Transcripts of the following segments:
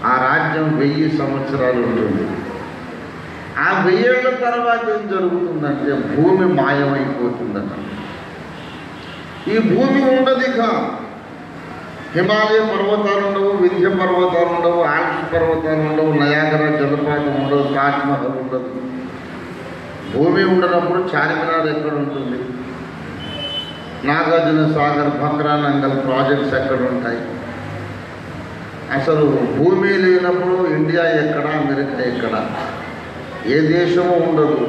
ఆ రాజ్యం 1000 సంవత్సరాలు ఉంటుంది. ఆ 1000 ఏళ్ల తర్వాత ఏం జరుగుతుందంటే భూమి మాయమైపోతుందట. ఈ భూమి ఉండదు. ఇక హిమాలయ పర్వతాలు ఉండవు, వింధ్య పర్వతాలు ఉండవు, ఆల్ప్స్ పర్వతాలు ఉండవు, నయాగరా జలపాతం ఉండదు, తాజ్మహల్ ఉండదు. భూమి ఉండనప్పుడు చార్మినార్ ఎక్కడ ఉంటుంది? నాగార్జున సాగర్, భక్రానంగల్ ప్రాజెక్ట్స్ ఎక్కడ ఉంటాయి? అసలు భూమి లేనప్పుడు ఇండియా ఎక్కడ, అమెరికా ఎక్కడ? ఏ దేశము ఉండదు,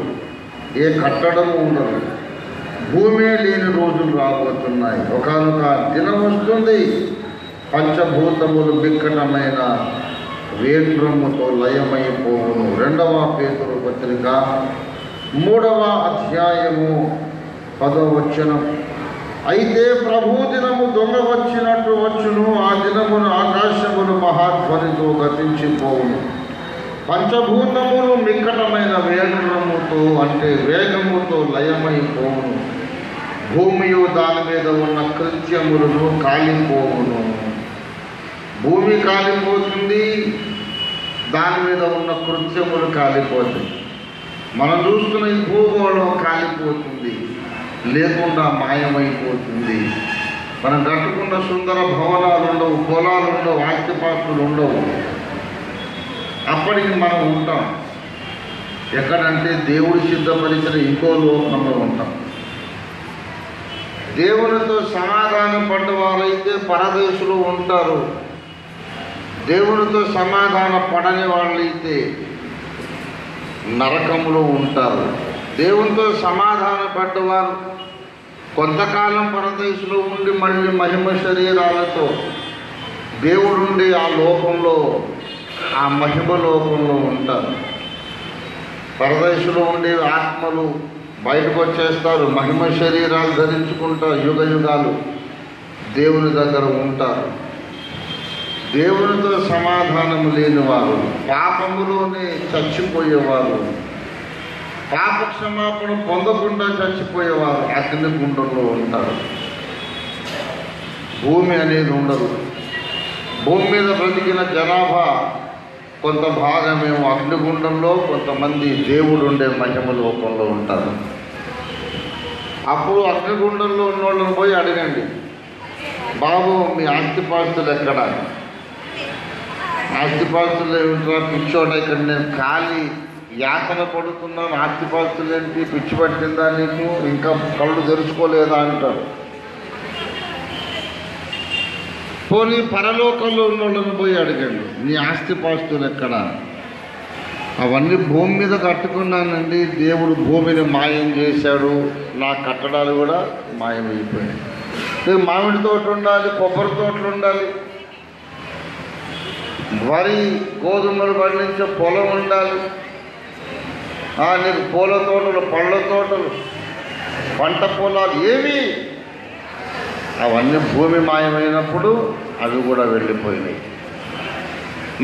ఏ కట్టడము ఉండదు. భూమి లేని రోజులు రాబోతున్నాయి. ఒకనొక దినం వస్తుంది, పంచభూతములు బిక్కటమైన వేట్రముతో లయమైపోవును. 2వ పేతురు పత్రిక 3వ అధ్యాయము 10వ వచనం. అయితే ప్రభు దినము దొంగ వచ్చినట్టు వచ్చును, ఆ దినమును ఆకాశములు మహాధ్వనితో గతించిపోవును. పంచభూతములు మిక్కటమైన వేగముతో అంటే వేగముతో లయమైపోవును. భూమియు దాని మీద ఉన్న కృత్యములను కాలిపోవును. భూమి కాలిపోతుంది, దాని మీద ఉన్న కృత్యములు కాలిపోతుంది. మనం చూస్తున్న ఈ భూగోళం కాలిపోతుంది, లేకుండా మాయమైపోతుంది. మనం కట్టుకున్న సుందర భవనాలు ఉండవు, పొలాలు ఉండవు, ఆస్తిపాస్తులు ఉండవు. అప్పటికి మనం ఉంటాం ఎక్కడంటే దేవుడు సిద్ధపరిచిన ఇంకో లోకంలో ఉంటాం. దేవునితో సమాధానం పడ్డవారైతే పరదేశులు ఉంటారు. దేవునితో సమాధాన పడని వాళ్ళైతే నరకంలో ఉంటారు. దేవునితో సమాధాన పడ్డవారు కొంతకాలం పరదేశంలో ఉండి మళ్ళీ మహిమ శరీరాలతో దేవుడుండి ఆ లోకంలో, ఆ మహిమ లోకంలో ఉంటారు. పరదేశంలో ఉండే ఆత్మలు బయటకు వచ్చేస్తారు, మహిమ శరీరాలు ధరించుకుంటారు, యుగ యుగాలు దేవుని దగ్గర ఉంటారు. దేవునితో సమాధానం లేనివారు, పాపములోనే చచ్చిపోయేవారు, పాప క్షమాపణ పొందకుండా చచ్చిపోయేవారు అగ్నిగుండంలో ఉంటారు. భూమి అనేది ఉండదు. భూమి మీద బ్రతికిన జనాభా కొంత భాగమేమో అగ్నిగుండంలో, కొంతమంది దేవుడు ఉండే మహిమ లోకంలో ఉంటారు. అప్పుడు అగ్నిగుండంలో ఉన్న వాళ్ళని పోయి అడగండి, బాబు మీ ఆస్తిపాస్తులు ఎక్కడ? ఆస్తిపాస్తులు ఏమిట్రా పిచ్చోట, ఇక్కడ నేను ఖాళీ యాతన పడుతున్నాను, ఆస్తిపాస్తులు ఏంటి, పిచ్చి పట్టిందా నీకు, ఇంకా కళ్ళు తెరుచుకోలేదా అంటారు. పోనీ పరలోకంలో ఉన్న వాళ్ళని పోయి అడగండి, నీ ఆస్తిపాస్తులు ఎక్కడ? అవన్నీ భూమి మీద కట్టుకున్నానండి, దేవుడు భూమిని మాయం చేశాడు, నా కట్టడాలు కూడా మాయమైపోయాయి. మామిడి తోట ఉండాలి, కొబ్బరి తోటలు ఉండాలి, వరి గోధుమలు పండించే పొలం ఉండాలి, నీకు పూల తోటలు, పళ్ళ తోటలు, పంట పొలాలు ఏవి? అవన్నీ భూమి మాయమైనప్పుడు అవి కూడా వెళ్ళిపోయినాయి.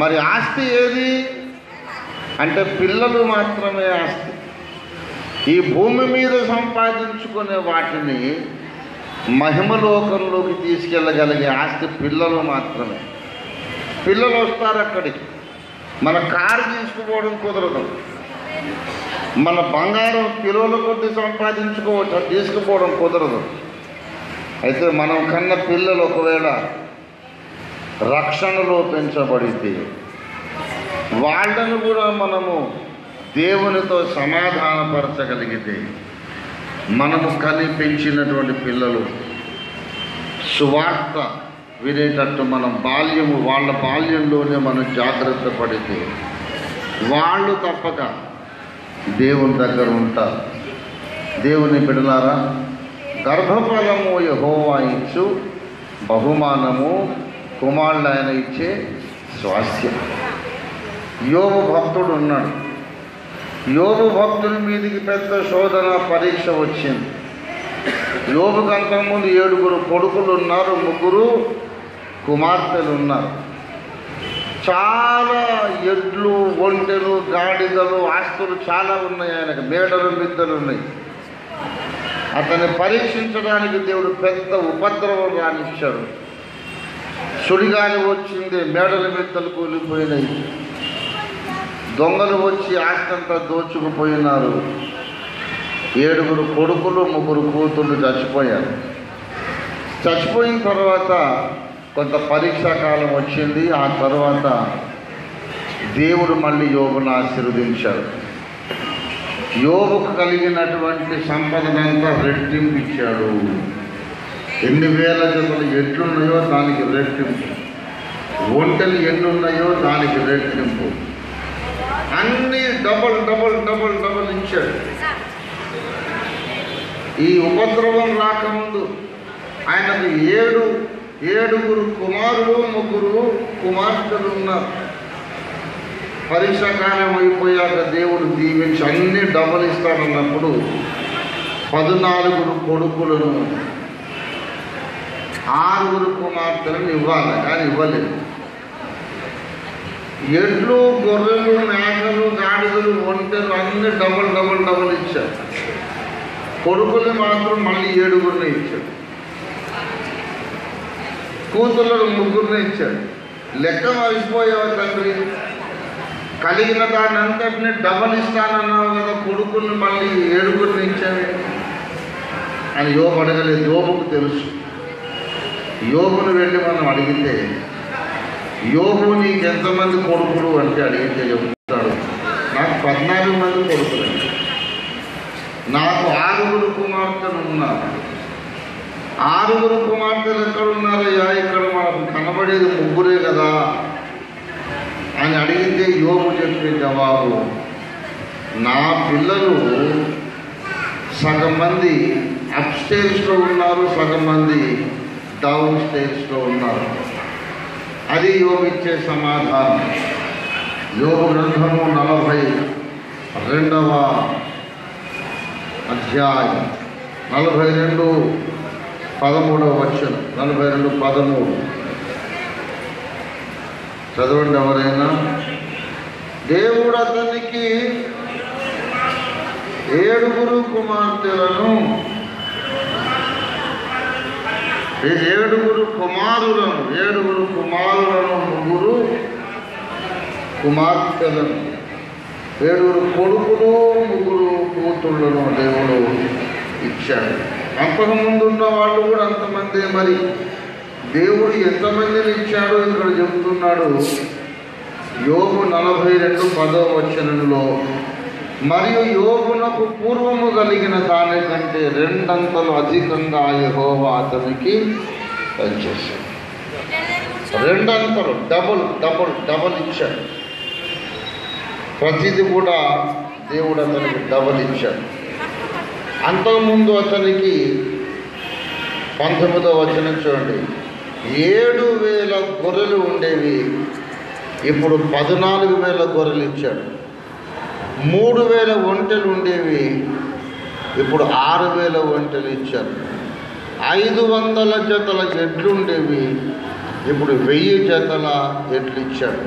మరి ఆస్తి ఏది అంటే పిల్లలు మాత్రమే ఆస్తి. ఈ భూమి మీద సంపాదించుకునే వాటిని మహిమలోకంలోకి తీసుకెళ్ళగలిగే ఆస్తి పిల్లలు మాత్రమే. పిల్లలు వస్తారు అక్కడికి. మన కారు తీసుకుపోవడం కుదరదు, మన బంగారం కిలోల కొద్ది సంపాదించుకోవచ్చు, అది తీసుకుపోవడం కుదరదు. అయితే మనం కన్న పిల్లలు ఒకవేళ రక్షణలో పెంచబడితే వాళ్ళను కూడా మనము దేవునితో సమాధానపరచగలిగితే, మనము కని పెంచినటువంటి పిల్లలు సువార్త వినేటట్టు మనం వాళ్ళ బాల్యంలోనే మనం జాగ్రత్త పడితే వాళ్ళు తప్పక దేవుని దగ్గర ఉంటారు. దేవుని బిడ్డలారా, గర్భఫలము యెహోవా ఇచ్చు బహుమానము, కుమారుడు ఆయన ఇచ్చే స్వాస్థ్యం. యోబు భక్తుడు ఉన్నాడు. యోబు భక్తుని మీదికి పెద్ద శోధన పరీక్ష వచ్చింది. యోబుకు అంతకుముందు 7 కొడుకులు ఉన్నారు, 3 కుమార్తెలు ఉన్నారు. చాలా ఎడ్లు, ఒంటెలు, గాడిదలు, ఆస్తులు చాలా ఉన్నాయి ఆయనకు, మేడలు, మిద్దెలు ఉన్నాయి. అతన్ని పరీక్షించడానికి దేవుడు పెద్ద ఉపద్రవం రానిచ్చాడు. సుడిగాలి వచ్చింది, మేడల మెత్తలు కూలిపోయినాయి, దొంగలు వచ్చి ఆస్తంతా దోచుకుపోయినారు. 7 కొడుకులు 3 కూతుళ్ళు చచ్చిపోయారు. చచ్చిపోయిన తర్వాత కొంత పరీక్షా కాలం వచ్చింది. ఆ తర్వాత దేవుడు మళ్ళీ యోబును ఆశీర్వదించాడు. యోబుకు కలిగినటువంటి సంపదనంతా రెట్టింపు ఇచ్చాడు. ఎన్ని వేల జతలు ఎట్లున్నాయో దానికి రెట్టింపు, ఒంటెలు ఎన్ని ఉన్నాయో దానికి రెట్టింపు, అన్నీ డబల్ డబల్ డబల్ డబల్ ఇచ్చాడు. ఈ ఉపద్రవం రాకముందు ఆయనకు 7 కుమారులు 3 కుమార్తెలు ఉన్నారు. పరీక్షాకాలం అయిపోయాక దేవుడు దీవించి అన్నీ డబల్ ఇస్తానన్నప్పుడు 14 కొడుకులను 6 కుమార్తెలను ఇవ్వాలి, కానీ ఇవ్వలేదు. ఎడ్లు, గొర్రెలు, మేకలు, గాడిదలు, ఒంటెలు అన్నీ డబల్ డబల్ డబల్ ఇచ్చాడు. కొడుకులు మాత్రం మళ్ళీ 7 ఇచ్చాడు. కూతుళ్ళను 3 ఇచ్చాడు. లెక్క మరిచిపోయావు తండ్రి, కలిగిన దాన్ని అంతటిని డబల్ ఇస్తానన్నావు కదా, కొడుకుల్ని మళ్ళీ 7 ఇచ్చావే అని యోబు అడగలేదు. యోబుకు తెలుసు. యోబును వెళ్ళి మనం అడిగితే, యోబు నీకు ఎంతమంది కొడుకులు అంటే అడిగితే చెప్తాడు, నాకు 14 మంది కొడుకులు, నాకు 6 కుమార్తెలు ఉన్నారు. 6 కుమార్తెలు ఎక్కడున్నారయ్యా? ఇక్కడ మనకు కనబడేది 3 కదా అని అడిగితే యోబు చెప్పే జవాబు, నా పిల్లలు సగం మంది అప్ స్టేజ్లో ఉన్నారు, సగం మంది డౌన్ స్టేజ్లో ఉన్నారు. అది యోబు ఇచ్చే సమాధానం. యోబు గ్రంథము 42వ అధ్యాయం 42:13 వచనం. 42:13 చదవండి ఎవరైనా. దేవుడు అతనికి 7 కుమార్తెలను 7 కుమారులను 7 కుమారులను 3 కుమార్తెలను 7 కొడుకులు 3 కూతుళ్ళను దేవుడు ఇచ్చాడు. అంతకుముందు ఉన్న వాళ్ళు కూడా అంతమంది. మరి దేవుడు ఎంతమందిని ఇచ్చాడో ఇక్కడ చెబుతున్నాడు. యోబు 42:10 వచనంలో, మరియు యోబునకు పూర్వము కలిగిన దానికంటే 2 అంతలు అధికంగా యెహోవా అతనికి దయచేశాడు. 2 అంతలు డబుల్ డబుల్ డబుల్ ఇచ్చాడు. ప్రతిది కూడా దేవుడు అతనికి డబుల్ ఇచ్చాడు. అంతకుముందు అతనికి 19వ వచనం చూడండి, 7,000 గొర్రెలు ఉండేవి, ఇప్పుడు 14,000 గొర్రెలు ఇచ్చాడు. 3,000 ఒంటెలు ఉండేవి, ఇప్పుడు 6,000 ఒంటెలు ఇచ్చారు. 500 జతల ఎడ్లు ఉండేవి, ఇప్పుడు 1000 జతల ఎడ్లు ఇచ్చాడు.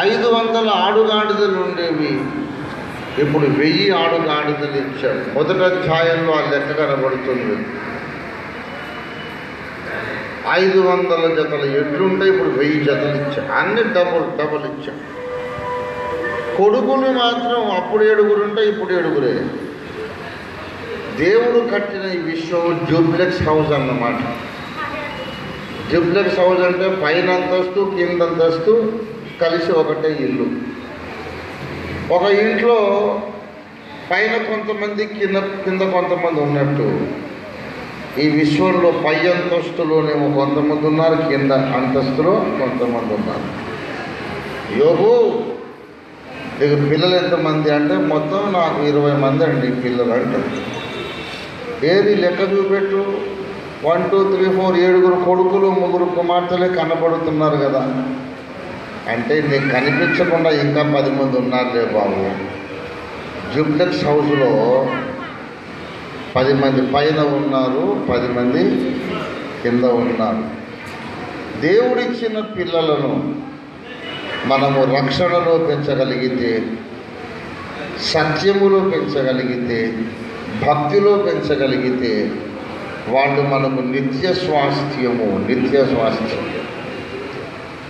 500 ఆడుగాడిదలు ఉండేవి, ఇప్పుడు 1000 ఆడుగాడిదలు ఇచ్చాడు. మొదటి అధ్యాయంలో ఆ లెక్క కనబడుతుంది. 500 జతల ఎడ్లుంటే ఇప్పుడు 1000 జతలు ఇచ్చాడు. అన్ని డబుల్ డబుల్ ఇచ్చాడు. కొడుకులు మాత్రం అప్పుడు 7 ఉంటే ఇప్పుడు 7. దేవుడు కట్టిన ఈ విశ్వం డ్యూప్లెక్స్ హౌస్ అన్నమాట. డ్యూప్లెక్స్ హౌస్ అంటే పైన అంతస్తు కింద అంతస్తు కలిసి ఒకటే ఇల్లు. ఒక ఇంట్లో పైన కొంతమంది కింద కొంతమంది ఉన్నట్టు ఈ విశ్వంలో పై అంతస్తులోనేమో కొంతమంది ఉన్నారు, కింద అంతస్తులో కొంతమంది ఉన్నారు. యోబు ఇక పిల్లలు ఎంతమంది అంటే మొత్తం నాకు 20 మంది అండి పిల్లలు అంటారు. ఏది లెక్క చూపెట్టు, 1 2 3 4 7 కొడుకులు 3 కుమార్తెలే కనపడుతున్నారు కదా అంటే నీకు కనిపించకుండా ఇంకా 10 మంది ఉన్నారులే బాబు. డ్యూప్లెక్స్ హౌస్లో 10 మంది పైన ఉన్నారు, 10 మంది కింద ఉన్నారు. దేవుడిచ్చిన పిల్లలను మనము రక్షణలో పెంచగలిగితే, సత్యములో పెంచగలిగితే, భక్తిలో పెంచగలిగితే వాళ్ళు మనకు నిత్య స్వాస్థ్యం.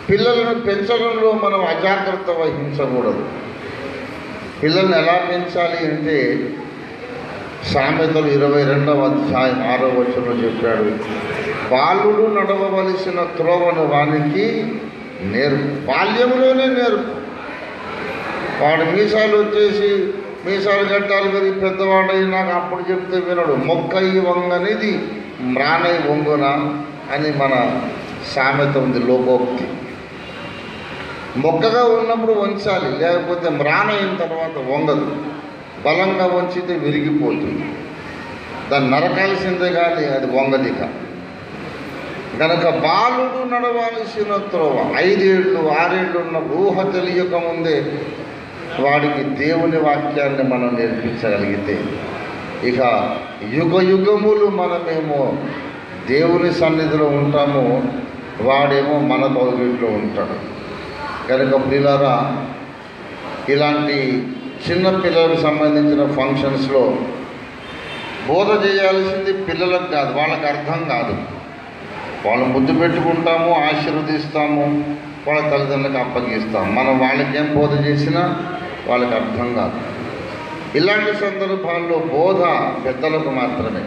పిల్లలను పెంచడంలో మనం అజాగ్రత్త వహించకూడదు. పిల్లల్ని ఎలా పెంచాలి అంటే సామెతలు 22వ అధ్యాయం 6వ వచనంలో చెప్పాడు, బాలుడు నడవవలసిన త్రోవను వానికి నేర్పు, బాల్యంలోనే నేర్పు. వాడు మీసాలు వచ్చేసి మీసాలు గడ్డాలు పెరిగి పెద్దవాడై నాకు అప్పుడు చెప్తే వినడు. మొక్కయి వంగనిది మ్రానై వంగున అని మన సామెత ఉంది, లోకోక్తి. మొక్కగా ఉన్నప్పుడు వంచాలి, లేకపోతే మ్రానైన తర్వాత వంగదు. బలంగా వంచితే విరిగిపోతుంది, దాన్ని నరకాల్సిందే కానీ అది వంగదిక. కనుక బాలుడు నడవాల్సిన త్రోవ 5 ఏళ్ళు 6 ఏళ్ళు ఉన్న ఊహ తెలియక ముందే వాడికి దేవుని వాక్యాన్ని మనం నేర్పించగలిగితే ఇక యుగ యుగములు మనమేమో దేవుని సన్నిధిలో ఉంటాము, వాడేమో మన తోగిట్లో ఉంటాడు. కనుక పిల్లరా, ఇలాంటి చిన్న పిల్లలకు సంబంధించిన ఫంక్షన్స్లో బోధ చేయాల్సింది పిల్లలకు కాదు, వాళ్ళకి అర్థం కాదు. వాళ్ళు ముద్దు పెట్టుకుంటాము, ఆశీర్వదిస్తాము, వాళ్ళ తల్లిదండ్రులకు అప్పగిస్తాము. మనం వాళ్ళకేం బోధ చేసినా వాళ్ళకి అర్థం కాదు. ఇలాంటి సందర్భాల్లో బోధ పెద్దలకు మాత్రమే.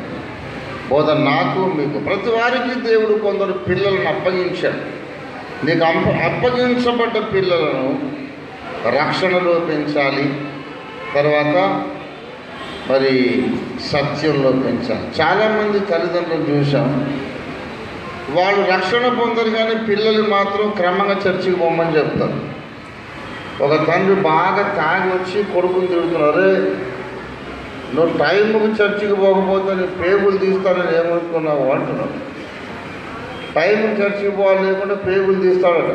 బోధ నాకు మీకు ప్రతి వారికి దేవుడు కొందరు పిల్లలను అప్పగించాడు. నీకు అప్పగించబడ్డ పిల్లలను రక్షణలో పెంచాలి, తర్వాత మరి సత్యంలో పెంచాలి. చాలామంది తల్లిదండ్రులు చూసాం, వాళ్ళు రక్షణ పొందరు కానీ పిల్లలు మాత్రం క్రమంగా చర్చికి పోమని చెప్తారు. ఒక తండ్రి బాగా తాగి వచ్చి కొడుకుని తిడుతున్నారు, నువ్వు టైంకు చర్చికి పోకపోతే నీ పేగులు తీస్తానని ఏమనుకున్నావు అంటున్నావు. టైంకి చర్చికి పోవాలి, లేకుండా పేగులు తీస్తాడట.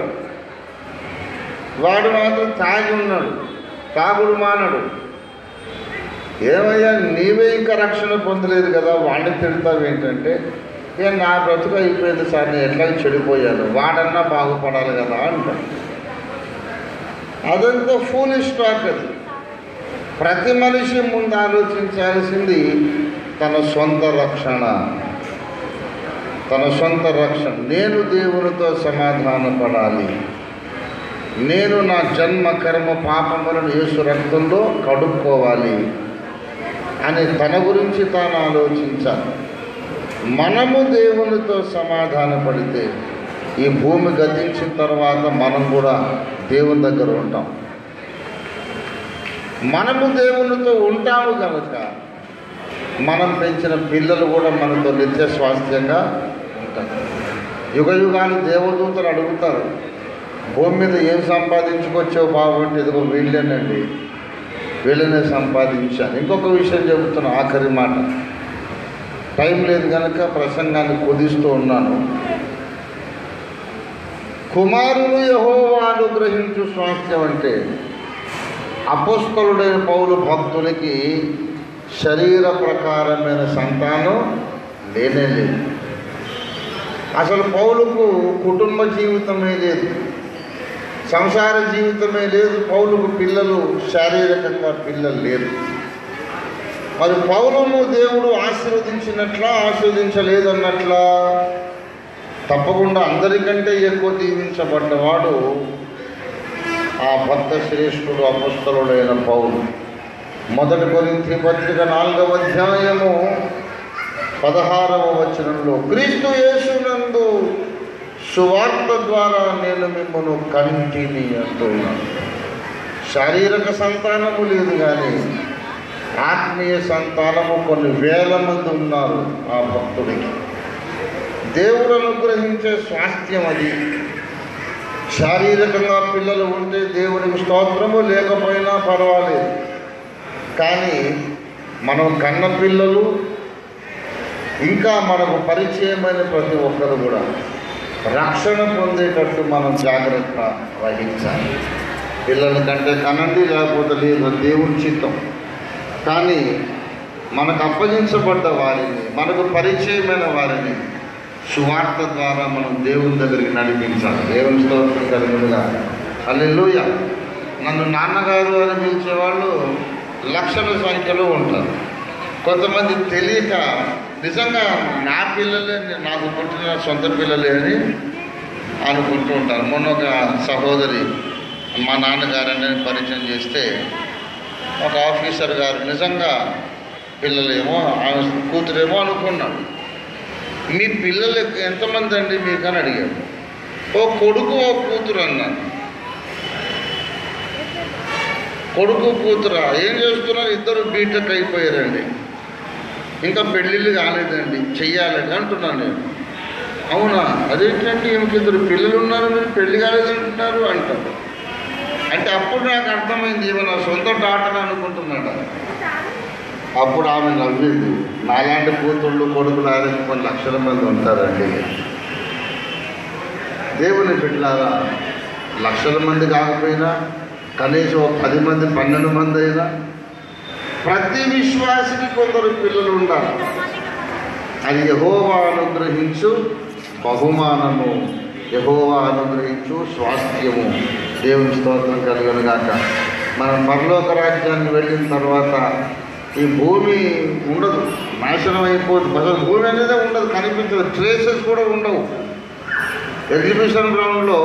వాడు మాత్రం తాగి ఉన్నాడు, తాగుడు మానడు. ఏమయ్యా, నీవే ఇంకా రక్షణ పొందలేదు కదా, వాడిని తిడతావు ఏంటంటే, నా బ్రతుకు అయిపోయింది సార్, నేను ఎట్లా చెడిపోయాను, వాడన్నా బాగుపడాలి కదా అంటాడు. అదంతా ఫూలిష్ టాక్. అది ప్రతి మనిషి ముందు ఆలోచించాల్సింది తన సొంత రక్షణ. నేను దేవునితో సమాధానపడాలి, నేను నా జన్మ కర్మ పాపములను యేసు రక్తంలో కడుక్కోవాలి అని తన గురించి తాను ఆలోచించాలి. మనము దేవునితో సమాధానపడితే ఈ భూమి గతించిన తర్వాత మనం కూడా దేవుని దగ్గర ఉంటాం. మనము దేవునితో ఉంటాము కనుక మనం పెంచిన పిల్లలు కూడా మనతో నిత్య స్వాస్థ్యంగా ఉంటారు. యుగ యుగాలు దేవదూతలు అడుగుతారు, భూమి మీద ఏం సంపాదించుకొచ్చావు బాబు అంటే, ఇదిగో వీళ్ళేనండి, వీళ్ళనే సంపాదించాను. ఇంకొక విషయం చెబుతున్నా, ఆఖరి మాట. టైం లేదు కనుక ప్రసంగాన్ని కుదిస్తూ ఉన్నాను. కుమారులు యెహోవా అనుగ్రహించు స్వాస్థ్యం అంటే అపోస్తలుడైన పౌలు భక్తునికి శరీర ప్రకారమైన సంతానం లేనే లేదు. అసలు పౌలుకు కుటుంబ జీవితమే లేదు, సంసార జీవితమే లేదు. పౌలుకు పిల్లలు, శారీరకంగా పిల్లలు లేరు. మరి పౌలును దేవుడు ఆశీర్వదించినట్లా ఆశీర్వదించలేదన్నట్లా? తప్పకుండా అందరికంటే ఎక్కువ దీవించబడ్డవాడు ఆ భక్త శ్రేష్ఠుడు అపోస్తలుడైన పౌలు. 1 కొరింథీ పత్రిక 4వ అధ్యాయము 16వ వచనంలో, క్రీస్తు యేసునందు సువార్త ద్వారా నేను మిమ్మల్ని కంటిని అంటున్నాను. శారీరక సంతానము లేదు కానీ ఆత్మీయ సంతానము కొన్ని వేల మంది ఉన్నారు ఆ భక్తుడికి. దేవుడు అనుగ్రహించే స్వాస్థ్యం అది. శారీరకంగా పిల్లలు ఉంటే దేవునికి స్తోత్రము, లేకపోయినా పర్వాలేదు. కానీ మనం కన్న పిల్లలు, ఇంకా మనకు పరిచయమైన ప్రతి ఒక్కరు కూడా రక్షణ పొందేటట్టు మనం జాగ్రత్త వహించాలి. పిల్లల కంటే కనండి, లేకపోతే లేదు, దేవుని చిత్తం. కానీ మనకు అప్పగించబడ్డ వారిని, మనకు పరిచయమైన వారిని సువార్త ద్వారా మనం దేవుని దగ్గరికి నడిపించాలి. దేవుని స్తోత్రం కలుగునుగా. హల్లెలూయా. నన్ను నాన్నగారు అని పిలిచేవాళ్ళు లక్షల సంఖ్యలో ఉంటారు. కొంతమంది తెలియక నిజంగా నా పిల్లలే, నాకు పుట్టిన సొంత పిల్లలే అని అనుకుంటూ ఉంటాను. మొన్న ఒక సహోదరి మా నాన్నగారని పరిచయం చేస్తే ఒక ఆఫీసర్ గారు నిజంగా పిల్లలేమో ఆమె కూతురేమో అనుకున్నాడు. మీ పిల్లలు ఎంతమంది అండి మీకు అని అడిగాడు. ఓ కొడుకు ఓ కూతురు అన్నాను. కొడుకు కూతురా ఏం చేస్తున్నారు? ఇద్దరు బీటెక్ అయిపోయారండి, ఇంకా పెళ్ళిళ్ళు కాలేదండి, చెయ్యాలండి అంటున్నాను నేను. అవునా, అదేంటంటే ఈమెకి ఇద్దరు పిల్లలు ఉన్నారు, మీరు పెళ్లి కాలేదంటున్నారు అంటారు. అంటే అప్పుడు నాకు అర్థమైంది ఈమె నా సొంత డాక్టర్ అనుకుంటున్నాడు. అప్పుడు ఆమె నవ్వింది. నాలాంటి కూతుళ్ళు కొడుకులు ఆరేసి కొన్ని లక్షల మంది ఉంటారండి. దేవుని బిడ్డలారా, లక్షల మంది కాకపోయినా కనీసం 10 మంది 12 మంది అయినా ప్రతి విశ్వాసికి కొందరు పిల్లలు ఉండాలి. అది యెహోవా అనుగ్రహించు బహుమానము, యెహోవా అనుగ్రహించు స్వాస్థ్యము. దేవుని స్తోత్రం కలుగును గాక. మనం పరలోక రాజ్యానికి వెళ్ళిన తర్వాత ఈ భూమి ఉండదు, నాశనం అయిపోతుంది. అసలు భూమి అనేదే ఉండదు, కనిపించదు, ట్రేసెస్ కూడా ఉండవు. ఎగ్జిబిషన్ గ్రౌండ్లో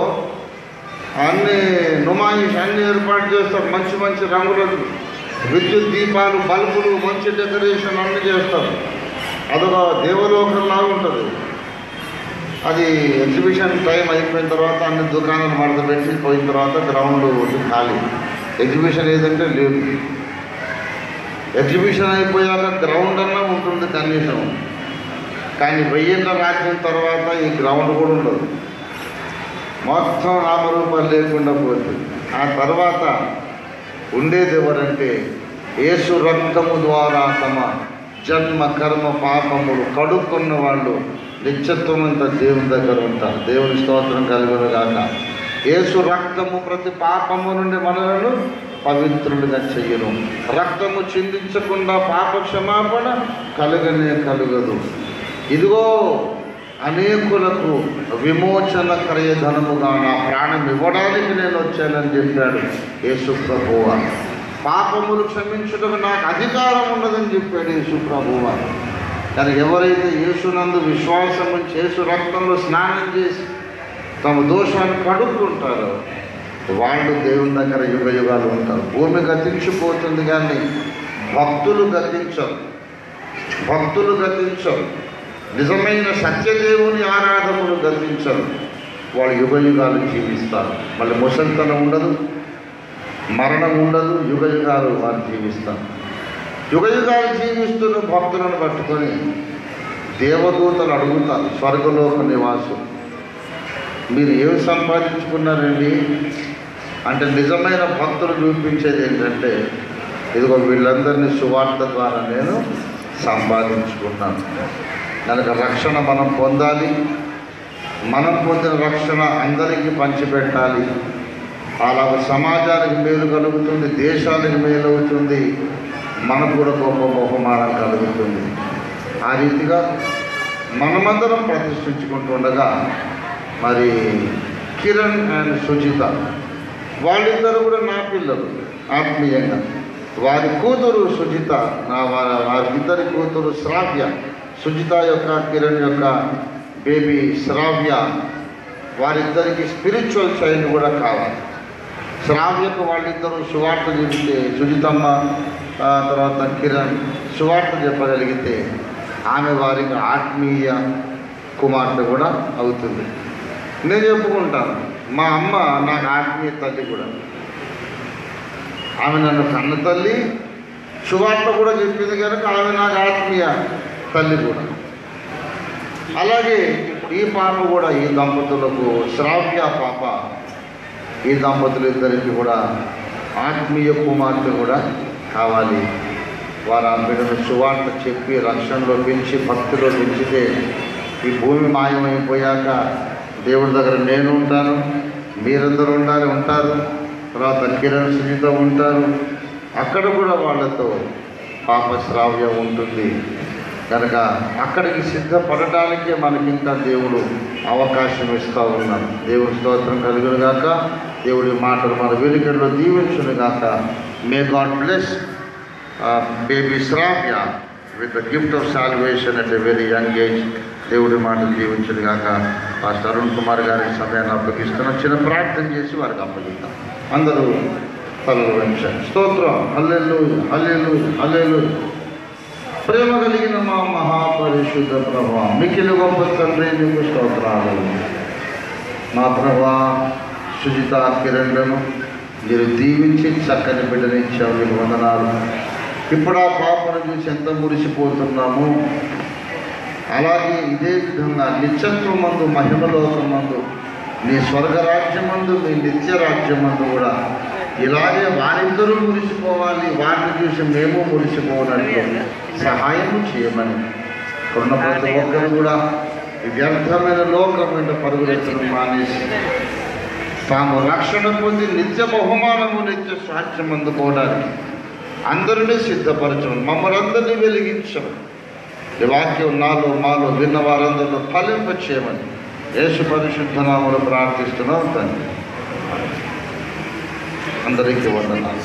అన్ని నుమాయిష్ అన్ని ఏర్పాటు చేస్తారు. మంచి మంచి రంగులు, విద్యుత్ దీపాలు, బల్బులు, మంచి డెకరేషన్ అన్నీ చేస్తారు. అదొక దేవలోకంలా ఉంటుంది. అది ఎగ్జిబిషన్ టైం అయిపోయిన తర్వాత అన్ని దుకాణాలు మడత పెట్టి పోయిన తర్వాత గ్రౌండ్ ఖాళీ. ఎగ్జిబిషన్ ఏదంటే లేదు. ఎగ్జిబిషన్ అయిపోయాక గ్రౌండ్ అన్నా ఉంటుంది కనీసం. కానీ 1000 ఏళ్ల రాజ్యం తర్వాత ఈ గ్రౌండ్ కూడా ఉండదు, మొత్తం నామరూపాలు లేకుండా పోతుంది. ఆ తర్వాత ఉండేది ఎవరంటే యేసు రక్తము ద్వారా తమ జన్మ కర్మ పాపములు కడుక్కున్న వాళ్ళు నిత్యత్వం అంతా దేవుని దగ్గర ఉంటారు. దేవుని స్తోత్రం కలుగును గాక. యేసు రక్తము ప్రతి పాపము నుండి మనలను పవిత్రులుగా చెయ్యను. రక్తము చిందించకుండా పాప క్షమాపణ కలుగదు. ఇదిగో అనేకులకు విమోచన క్రయధనముగా నా ప్రాణం ఇవ్వడానికి నేను వచ్చానని చెప్పాడు యేసు ప్రభువ. పాపములు క్షమించుటకు నాకు అధికారం ఉన్నదని చెప్పాడు యేసు ప్రభువ. కానీ ఎవరైతే యేసునందు విశ్వాసం ఉంచి యేసు రక్తంలో స్నానం చేసి తమ దోషాన్ని కడుక్కుంటారో వాళ్ళు దేవుని దగ్గర యుగ యుగాలు ఉంటారు. భూమి గతించిపోతుంది కానీ భక్తులు గతించరు. నిజమైన సత్యదేవుని ఆరాధనలు గతించరు. వాళ్ళు యుగ యుగాలు జీవిస్తారు. మళ్ళీ ముసలితనం ఉండదు, మరణం ఉండదు, యుగ యుగాలు వారు జీవిస్తారు. యుగ యుగాలు జీవిస్తున్న భక్తులను పట్టుకొని దేవదూతలు అడుగుతారు, స్వర్గలోక నివాసు మీరు ఏమి సంపాదించుకున్నారండి అంటే నిజమైన భక్తులు చూపించేది ఏంటంటే ఇదిగో వీళ్ళందరినీ సువార్త ద్వారా నేను సంపాదించుకున్నాను. కనుక రక్షణ మనం పొందాలి. మనం పొందిన రక్షణ అందరికీ పంచిపెట్టాలి. అలాగ సమాజానికి మేలు కలుగుతుంది, దేశానికి మేలు అవుతుంది, మనకు కూడా గొప్ప బహుమానం కలుగుతుంది. ఆ రీతిగా మనమందరం ప్రతిష్ఠించుకుంటుండగా మరి కిరణ్ అండ్ సుజిత వాళ్ళిద్దరు కూడా నా పిల్లలు ఆత్మీయంగా. వారి కూతురు సుజిత, వారిద్దరి కూతురు శ్రావ్య, సుజిత యొక్క కిరణ్ యొక్క బేబీ శ్రావ్య, వారిద్దరికి స్పిరిచువల్ చైల్డ్ కూడా కావాలి. శ్రావ్యకు వాళ్ళిద్దరూ సువార్త చెబితే, సుజితమ్మ తర్వాత కిరణ్ సువార్త చెప్పగలిగితే ఆమె వారికి ఆత్మీయ కుమార్తె కూడా అవుతుంది. నేను చెప్పుకుంటాను, మా అమ్మ నాకు ఆత్మీయ తల్లి కూడా. ఆమె నన్ను కన్న తల్లి, సువార్త కూడా చెప్పింది కనుక ఆమె నాకు ఆత్మీయ తల్లి కూడా. అలాగే ఈ పాప కూడా, ఈ దంపతులకు శ్రావ్య పాప, ఈ దంపతులు ఇద్దరికి కూడా ఆత్మీయ కుమార్తె కూడా కావాలి. వారు ఆ బిడ్డను సువార్త చెప్పి రక్షణలో పెంచి భక్తిలో పెంచితే ఈ భూమి మాయమైపోయాక దేవుడి దగ్గర నేను ఉంటాను, మీరందరూ ఉంటారు, తర్వాత కిరణ్ సుజిత ఉంటారు. అక్కడ కూడా వాళ్ళతో పాప శ్రావ్య ఉంటుంది. కనుక అక్కడికి సిద్ధపడటానికే మనకింకా దేవుడు అవకాశం ఇస్తూ ఉన్నాడు. దేవుడి స్తోత్రం కలుగును గాక. దేవుడి మాటలు మన వెలుకల్లో దీవించును గాక. May God bless baby Shravya with the gift of salvation at a very young age. దేవుడి మాటలు దీవించును గాక. పాస్టర్ అరుణ్ కుమార్ గారికి సమయాన్ని అప్పగిస్తున్నాం. చిన్న ప్రార్థన చేసి వారికి అప్పగిద్దాం. అందరూ తలలు వంచండి. స్తోత్రం. హల్లెలూయా, హల్లెలూయా, హల్లెలూయా. ప్రేమ కలిగిన మా మహాపరిశుద్ధ ప్రభువా, మిక్కిలి గొప్ప తండ్రి, నీకు స్తోత్రాలు. మా ప్రభువా, సుజిత కిరణ్లను మీరు దీవించి చక్కని బిడ్డనిచ్చావు, మీకు వందనాలు. ఇప్పుడు ఆ పాపను చూసి ఎంత మురిసిపోతున్నాము. అలాగే ఇదే విధంగా నిత్యత్వమందు, మహిమలోకమందు, నీ స్వర్గరాజ్యమందు, నీ నిత్య రాజ్యమందు కూడా ఇలాగే వారిద్దరూ మురిసిపోవాలి, వాటిని చూసి మేము మురిసిపోనట్లు సహాయము చేయమని ఉన్న ప్రతి ఒక్కరు కూడా ఈ వ్యర్థమైన లోకం వెంట పరుగులెత్తడం మానేసి తాము రక్షణ పొంది నిత్య బహుమానము, నిత్య సాక్ష్యం అందుకోవడానికి అందరినీ సిద్ధపరచమని, మమ్మల్ని అందరినీ వెలిగించమని, ఈ వాక్యం నాలో మాలో విన్న వారందరిలో ఫలింప చేయమని యేసు పరిశుద్ధ నామములో ప్రార్థిస్తున్నాం తండ్రి. అందరికీ వందనాలు.